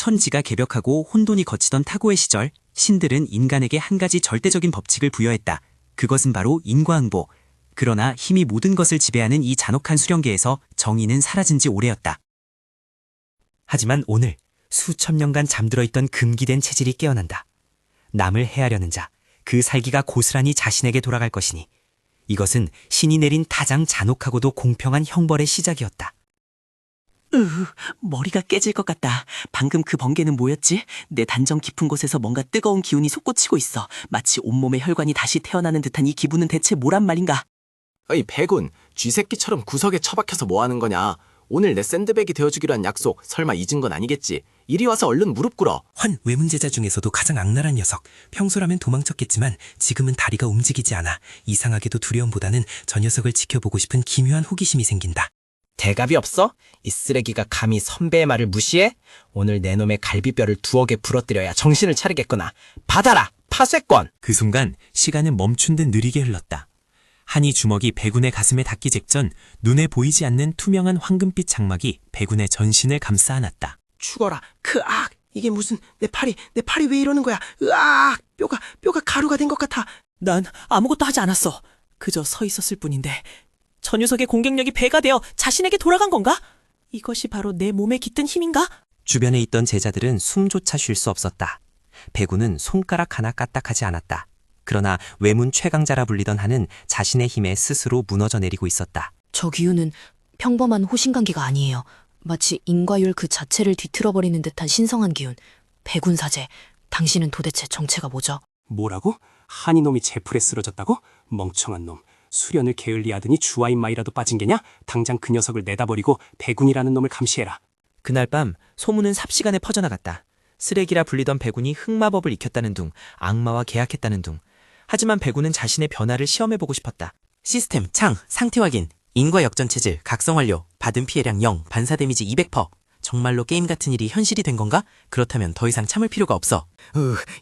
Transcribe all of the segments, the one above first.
천지가 개벽하고 혼돈이 거치던 타고의 시절, 신들은 인간에게 한 가지 절대적인 법칙을 부여했다. 그것은 바로 인과응보. 그러나 힘이 모든 것을 지배하는 이 잔혹한 수령계에서 정의는 사라진 지 오래였다. 하지만 오늘 수천 년간 잠들어 있던 금기된 체질이 깨어난다. 남을 해하려는 자, 그 살기가 고스란히 자신에게 돌아갈 것이니 이것은 신이 내린 가장 잔혹하고도 공평한 형벌의 시작이었다. 머리가 깨질 것 같다. 방금 그 번개는 뭐였지? 내 단정 깊은 곳에서 뭔가 뜨거운 기운이 솟구치고 있어. 마치 온몸의 혈관이 다시 태어나는 듯한 이 기분은 대체 뭐란 말인가? 어이 배군, 쥐새끼처럼 구석에 처박혀서 뭐하는 거냐? 오늘 내 샌드백이 되어주기로 한 약속 설마 잊은 건 아니겠지? 이리 와서 얼른 무릎 꿇어. 환 외문제자 중에서도 가장 악랄한 녀석. 평소라면 도망쳤겠지만 지금은 다리가 움직이지 않아. 이상하게도 두려움보다는 저 녀석을 지켜보고 싶은 기묘한 호기심이 생긴다. 대답이 없어? 이 쓰레기가 감히 선배의 말을 무시해? 오늘 내 놈의 갈비뼈를 2억에 부러뜨려야 정신을 차리겠구나. 받아라! 파쇄권! 그 순간 시간은 멈춘 듯 느리게 흘렀다. 한이 주먹이 배군의 가슴에 닿기 직전 눈에 보이지 않는 투명한 황금빛 장막이 배군의 전신을 감싸 안았다. 죽어라. 크악! 이게 무슨 내 팔이 왜 이러는 거야? 으악! 뼈가 가루가 된 것 같아. 난 아무것도 하지 않았어. 그저 서 있었을 뿐인데 저 녀석의 공격력이 배가 되어 자신에게 돌아간 건가? 이것이 바로 내 몸에 깃든 힘인가? 주변에 있던 제자들은 숨조차 쉴 수 없었다. 배군은 손가락 하나 까딱하지 않았다. 그러나 외문 최강자라 불리던 한은 자신의 힘에 스스로 무너져 내리고 있었다. 저 기운은 평범한 호신관계가 아니에요. 마치 인과율 그 자체를 뒤틀어버리는 듯한 신성한 기운. 배군사제, 당신은 도대체 정체가 뭐죠? 뭐라고? 한이놈이 제풀에 쓰러졌다고? 멍청한 놈. 수련을 게을리하더니 주와인마이라도 빠진 게냐? 당장 그 녀석을 내다버리고 배군이라는 놈을 감시해라. 그날 밤 소문은 삽시간에 퍼져나갔다. 쓰레기라 불리던 배군이 흑마법을 익혔다는 둥, 악마와 계약했다는 둥. 하지만 배군은 자신의 변화를 시험해보고 싶었다. 시스템, 창, 상태 확인, 인과 역전 체질, 각성 완료, 받은 피해량 0, 반사 데미지 200%. 정말로 게임 같은 일이 현실이 된 건가? 그렇다면 더 이상 참을 필요가 없어.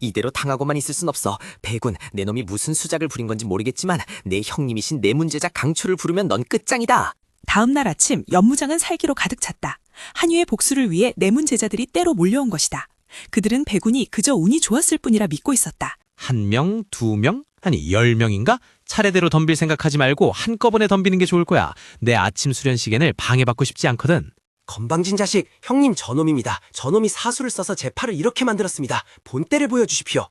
이대로 당하고만 있을 순 없어. 배군, 내 놈이 무슨 수작을 부린 건지 모르겠지만 내 형님이신 내문제자 강초를 부르면 넌 끝장이다. 다음 날 아침 연무장은 살기로 가득 찼다. 한유의 복수를 위해 내문 제자들이 때로 몰려온 것이다. 그들은 배군이 그저 운이 좋았을 뿐이라 믿고 있었다. 1명, 2명? 아니 10명인가? 차례대로 덤빌 생각하지 말고 한꺼번에 덤비는 게 좋을 거야. 내 아침 수련 시간을 방해받고 싶지 않거든. 건방진 자식, 형님 저놈입니다. 저놈이 사수를 써서 제 팔을 이렇게 만들었습니다. 본때를 보여주십시오.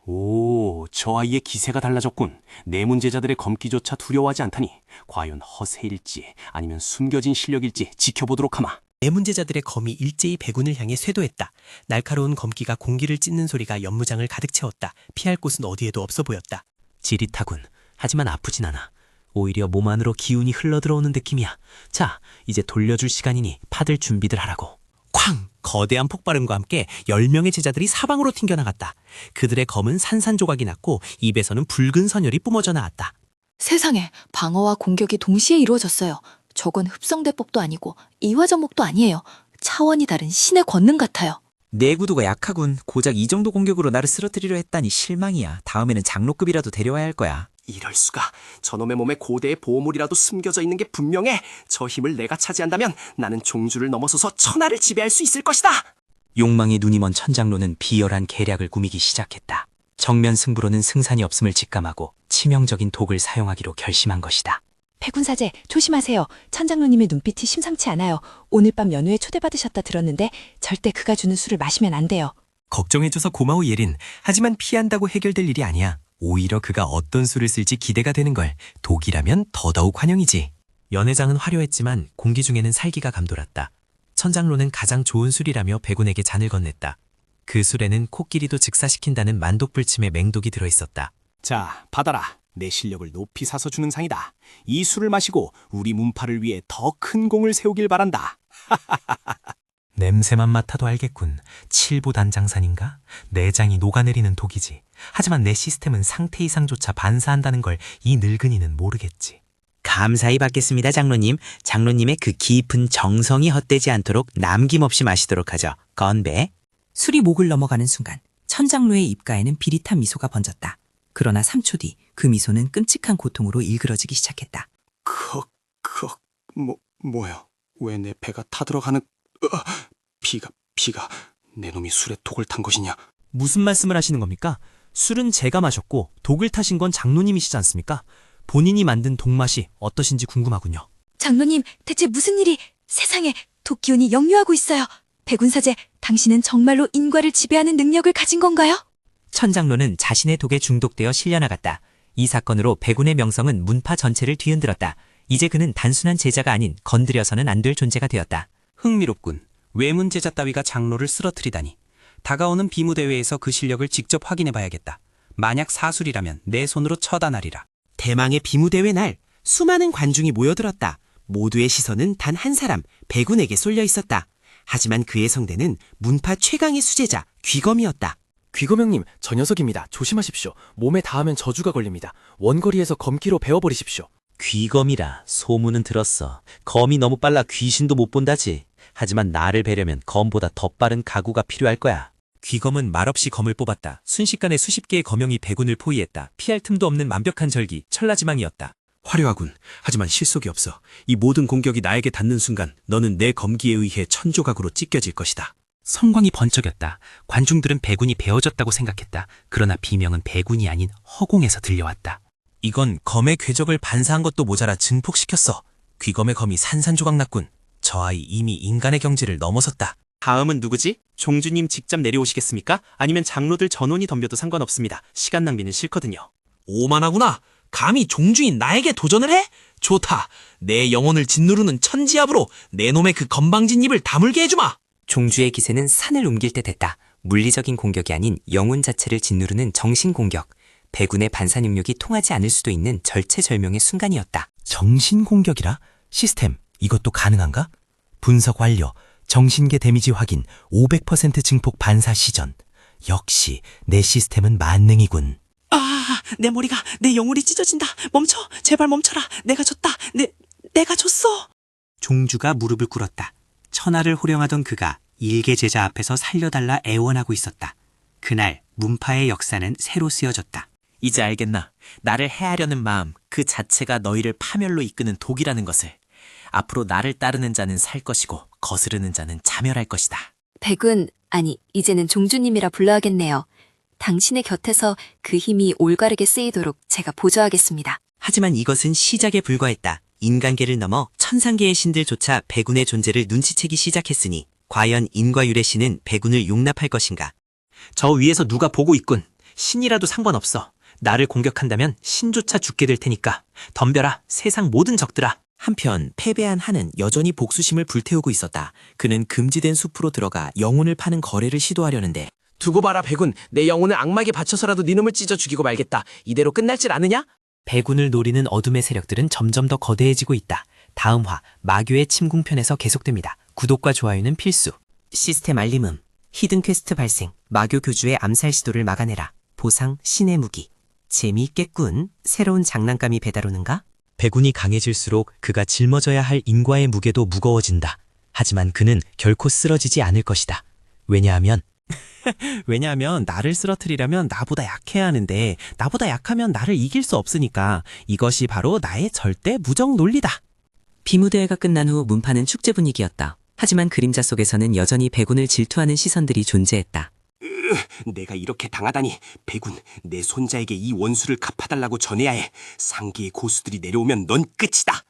오, 저 아이의 기세가 달라졌군. 내문제자들의 검기조차 두려워하지 않다니. 과연 허세일지 아니면 숨겨진 실력일지 지켜보도록 하마. 내문제자들의 검이 일제히 배군을 향해 쇄도했다. 날카로운 검기가 공기를 찢는 소리가 연무장을 가득 채웠다. 피할 곳은 어디에도 없어 보였다. 지릿하군. 하지만 아프진 않아. 오히려 몸 안으로 기운이 흘러들어오는 느낌이야. 자, 이제 돌려줄 시간이니 파들 준비들 하라고. 쾅! 거대한 폭발음과 함께 10명의 제자들이 사방으로 튕겨나갔다. 그들의 검은 산산조각이 났고 입에서는 붉은 선혈이 뿜어져 나왔다. 세상에, 방어와 공격이 동시에 이루어졌어요. 저건 흡성대법도 아니고 이화전목도 아니에요. 차원이 다른 신의 권능 같아요. 내구도가 약하군. 고작 이 정도 공격으로 나를 쓰러뜨리려 했다니 실망이야. 다음에는 장로급이라도 데려와야 할 거야. 이럴 수가. 저놈의 몸에 고대의 보물이라도 숨겨져 있는 게 분명해. 저 힘을 내가 차지한다면 나는 종주를 넘어서서 천하를 지배할 수 있을 것이다. 욕망의 눈이 먼 천장로는 비열한 계략을 꾸미기 시작했다. 정면 승부로는 승산이 없음을 직감하고 치명적인 독을 사용하기로 결심한 것이다. 배군사제, 조심하세요. 천장로님의 눈빛이 심상치 않아요. 오늘 밤 연회에 초대받으셨다 들었는데 절대 그가 주는 술을 마시면 안 돼요. 걱정해줘서 고마워 예린. 하지만 피한다고 해결될 일이 아니야. 오히려 그가 어떤 수를 쓸지 기대가 되는 걸. 독이라면 더더욱 환영이지. 연회장은 화려했지만 공기 중에는 살기가 감돌았다. 천장로는 가장 좋은 술이라며 배군에게 잔을 건넸다. 그 술에는 코끼리도 즉사시킨다는 만독불침의 맹독이 들어있었다. 자, 받아라. 내 실력을 높이 사서 주는 상이다. 이 술을 마시고 우리 문파를 위해 더 큰 공을 세우길 바란다. 냄새만 맡아도 알겠군. 칠보 단장산인가? 내장이 녹아내리는 독이지. 하지만 내 시스템은 상태 이상조차 반사한다는 걸 이 늙은이는 모르겠지. 감사히 받겠습니다, 장로님. 장로님의 그 깊은 정성이 헛되지 않도록 남김없이 마시도록 하죠. 건배. 술이 목을 넘어가는 순간 천장로의 입가에는 비릿한 미소가 번졌다. 그러나 3초 뒤 그 미소는 끔찍한 고통으로 일그러지기 시작했다. 뭐야? 왜 내 배가 타들어가는... 피가 내 놈이 술에 독을 탄 것이냐? 무슨 말씀을 하시는 겁니까? 술은 제가 마셨고 독을 타신 건 장로님이시지 않습니까? 본인이 만든 독맛이 어떠신지 궁금하군요. 장로님, 대체 무슨 일이 세상에 독기운이 역류하고 있어요. 백운사제, 당신은 정말로 인과를 지배하는 능력을 가진 건가요? 천장로는 자신의 독에 중독되어 실려나갔다. 이 사건으로 백운의 명성은 문파 전체를 뒤흔들었다. 이제 그는 단순한 제자가 아닌 건드려서는 안 될 존재가 되었다. 흥미롭군. 외문 제자 따위가 장로를 쓰러뜨리다니. 다가오는 비무대회에서 그 실력을 직접 확인해봐야겠다. 만약 사술이라면 내 손으로 처단하리라. 대망의 비무대회 날 수많은 관중이 모여들었다. 모두의 시선은 단 한 사람, 백운에게 쏠려 있었다. 하지만 그의 성대는 문파 최강의 수제자 귀검이었다. 귀검형님, 저 녀석입니다. 조심하십시오. 몸에 닿으면 저주가 걸립니다. 원거리에서 검기로 베어버리십시오. 귀검이라 소문은 들었어. 검이 너무 빨라 귀신도 못 본다지. 하지만 나를 베려면 검보다 더 빠른 가구가 필요할 거야. 귀검은 말없이 검을 뽑았다. 순식간에 수십 개의 검형이 백운을 포위했다. 피할 틈도 없는 완벽한 절기, 천라지망이었다. 화려하군. 하지만 실속이 없어. 이 모든 공격이 나에게 닿는 순간 너는 내 검기에 의해 천조각으로 찢겨질 것이다. 성광이 번쩍였다. 관중들은 백운이 베어졌다고 생각했다. 그러나 비명은 백운이 아닌 허공에서 들려왔다. 이건 검의 궤적을 반사한 것도 모자라 증폭시켰어. 귀검의 검이 산산조각 났군. 저 아이 이미 인간의 경지를 넘어섰다. 다음은 누구지? 종주님 직접 내려오시겠습니까? 아니면 장로들 전원이 덤벼도 상관없습니다. 시간 낭비는 싫거든요. 오만하구나. 감히 종주인 나에게 도전을 해? 좋다. 내 영혼을 짓누르는 천지압으로 내 놈의 그 건방진 입을 다물게 해주마. 종주의 기세는 산을 옮길 때 됐다. 물리적인 공격이 아닌 영혼 자체를 짓누르는 정신 공격. 백운의 반사 능력이 통하지 않을 수도 있는 절체절명의 순간이었다. 정신 공격이라? 시스템, 이것도 가능한가? 분석 완료. 정신계 데미지 확인. 500% 증폭 반사 시전. 역시 내 시스템은 만능이군. 아, 내 머리가, 내 영혼이 찢어진다. 멈춰. 제발 멈춰라. 내가 졌다. 내가 졌어. 종주가 무릎을 꿇었다. 천하를 호령하던 그가 일개 제자 앞에서 살려달라 애원하고 있었다. 그날 문파의 역사는 새로 쓰여졌다. 이제 알겠나? 나를 해하려는 마음 그 자체가 너희를 파멸로 이끄는 독이라는 것을. 앞으로 나를 따르는 자는 살 것이고 거스르는 자는 자멸할 것이다. 백운, 아니 이제는 종주님이라 불러야겠네요. 당신의 곁에서 그 힘이 올바르게 쓰이도록 제가 보조하겠습니다. 하지만 이것은 시작에 불과했다. 인간계를 넘어 천상계의 신들조차 백운의 존재를 눈치채기 시작했으니 과연 인과율의 신은 백운을 용납할 것인가? 저 위에서 누가 보고 있군. 신이라도 상관없어. 나를 공격한다면 신조차 죽게 될 테니까 덤벼라 세상 모든 적들아. 한편 패배한 한은 여전히 복수심을 불태우고 있었다. 그는 금지된 숲으로 들어가 영혼을 파는 거래를 시도하려는데 두고 봐라, 백운. 내 영혼을 악마에게 바쳐서라도 네 놈을 찢어 죽이고 말겠다. 이대로 끝날 줄 아느냐? 백운을 노리는 어둠의 세력들은 점점 더 거대해지고 있다. 다음 화 마교의 침공편에서 계속됩니다. 구독과 좋아요는 필수. 시스템 알림음. 히든 퀘스트 발생. 마교 교주의 암살 시도를 막아내라. 보상 신의 무기. 재미있겠군. 새로운 장난감이 배달 오는가? 백운이 강해질수록 그가 짊어져야 할 인과의 무게도 무거워진다. 하지만 그는 결코 쓰러지지 않을 것이다. 왜냐하면 나를 쓰러뜨리려면 나보다 약해야 하는데 나보다 약하면 나를 이길 수 없으니까 이것이 바로 나의 절대 무적 논리다. 비무대회가 끝난 후 문파는 축제 분위기였다. 하지만 그림자 속에서는 여전히 백운을 질투하는 시선들이 존재했다. 내가 이렇게 당하다니. 백운, 내 손자에게 이 원수를 갚아달라고 전해야 해. 상계의 고수들이 내려오면 넌 끝이다.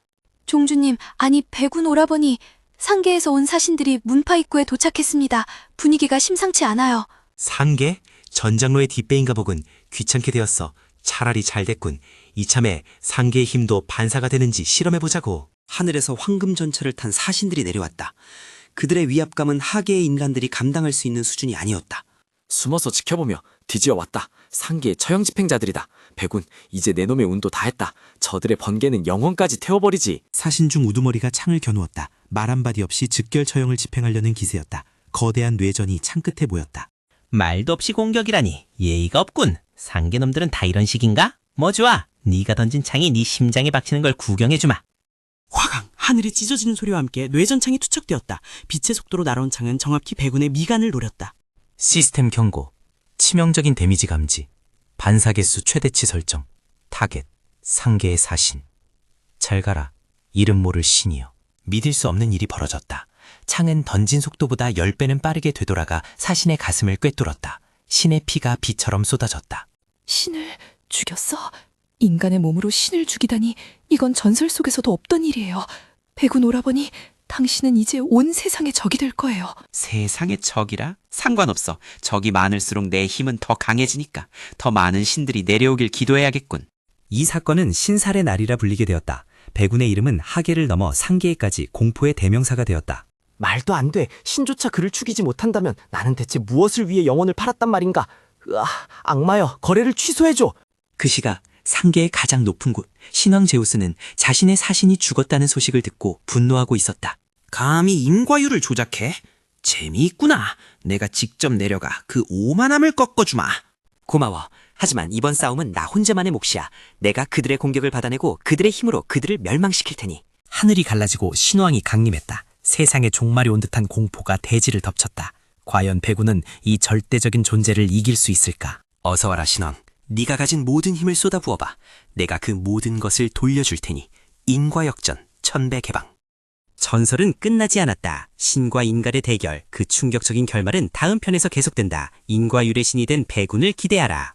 종주님, 아니 백운 오라버니, 상계에서 온 사신들이 문파 입구에 도착했습니다. 분위기가 심상치 않아요. 상계? 전장로의 뒷배인가 보군. 귀찮게 되었어. 차라리 잘 됐군. 이참에 상계의 힘도 반사가 되는지 실험해보자고. 하늘에서 황금 전철을 탄 사신들이 내려왔다. 그들의 위압감은 하계의 인간들이 감당할 수 있는 수준이 아니었다. 숨어서 지켜보며 드디어 왔다. 상계의 처형 집행자들이다. 백운, 이제 내 놈의 운도 다했다. 저들의 번개는 영혼까지 태워버리지. 사신 중 우두머리가 창을 겨누었다. 말 한마디 없이 즉결 처형을 집행하려는 기세였다. 거대한 뇌전이 창끝에 보였다. 말도 없이 공격이라니 예의가 없군. 상계놈들은 다 이런 식인가? 뭐 좋아. 네가 던진 창이 네 심장에 박히는 걸 구경해주마. 화강, 하늘이 찢어지는 소리와 함께 뇌전창이 투척되었다. 빛의 속도로 날아온 창은 정확히 백운의 미간을 노렸다. 시스템 경고. 치명적인 데미지 감지. 반사 개수 최대치 설정. 타겟. 상계의 사신. 잘 가라. 이름 모를 신이여. 믿을 수 없는 일이 벌어졌다. 창은 던진 속도보다 10배는 빠르게 되돌아가 사신의 가슴을 꿰뚫었다. 신의 피가 비처럼 쏟아졌다. 신을 죽였어? 인간의 몸으로 신을 죽이다니 이건 전설 속에서도 없던 일이에요. 백운 오라버니, 당신은 이제 온 세상의 적이 될 거예요. 세상의 적이라? 상관없어. 적이 많을수록 내 힘은 더 강해지니까 더 많은 신들이 내려오길 기도해야겠군. 이 사건은 신살의 날이라 불리게 되었다. 백운의 이름은 하계를 넘어 상계에까지 공포의 대명사가 되었다. 말도 안 돼. 신조차 그를 죽이지 못한다면 나는 대체 무엇을 위해 영혼을 팔았단 말인가? 으아, 악마여, 거래를 취소해줘. 그 시각 상계의 가장 높은 곳 신왕 제우스는 자신의 사신이 죽었다는 소식을 듣고 분노하고 있었다. 감히 인과율을 조작해? 재미있구나. 내가 직접 내려가 그 오만함을 꺾어주마. 고마워. 하지만 이번 싸움은 나 혼자만의 몫이야. 내가 그들의 공격을 받아내고 그들의 힘으로 그들을 멸망시킬 테니. 하늘이 갈라지고 신왕이 강림했다. 세상에 종말이 온 듯한 공포가 대지를 덮쳤다. 과연 백운은 이 절대적인 존재를 이길 수 있을까? 어서 와라 신왕. 네가 가진 모든 힘을 쏟아부어봐. 내가 그 모든 것을 돌려줄 테니. 인과역전 천배개방. 전설은 끝나지 않았다. 신과 인간의 대결, 그 충격적인 결말은 다음 편에서 계속된다. 인과율의 신이 된 백운을 기대하라.